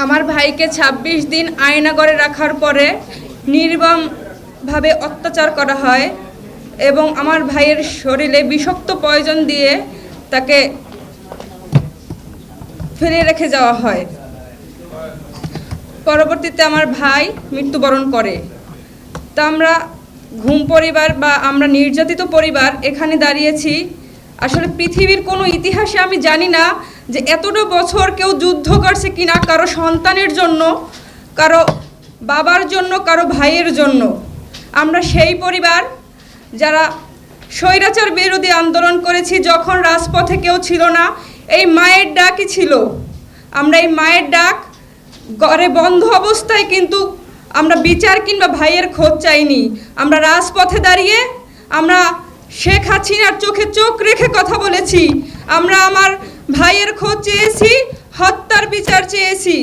আমার ভাইকে ২৬ দিন আয়নাঘরে রাখার পরে নির্মমভাবে অত্যাচার করা হয় এবং আমার ভাইয়ের শরীরে বিষাক্ত পয়জন দিয়ে তাকে ফেলে রেখে যাওয়া হয়। পরবর্তীতে আমার ভাই মৃত্যুবরণ করে। তা আমরা ঘুম পরিবার বা আমরা নির্যাতিত পরিবার এখানে দাঁড়িয়েছি। আসলে পৃথিবীর কোনো ইতিহাসে আমি জানি না যে এতটা বছর কেউ যুদ্ধ করছে কিনা কারো সন্তানের জন্য, কারো বাবার জন্য, কারো ভাইয়ের জন্য। আমরা সেই পরিবার যারা স্বৈরাচার বিরোধী আন্দোলন করেছি, যখন রাজপথে কেউ ছিল না, এই মায়ের ডাকই ছিল। আমরা এই মায়ের ডাক ঘরে বন্ধ অবস্থায় কিন্তু আমরা বিচার কিংবা ভাইয়ের খোঁজ চাইনি। আমরা রাজপথে দাঁড়িয়ে আমরা শেখ হাসিনার চোখে চোখ রেখে কথা বলেছি। আমরা আমার ভাইয়ের খোঁজ চেয়েছি, হত্যার বিচার চেয়েছি।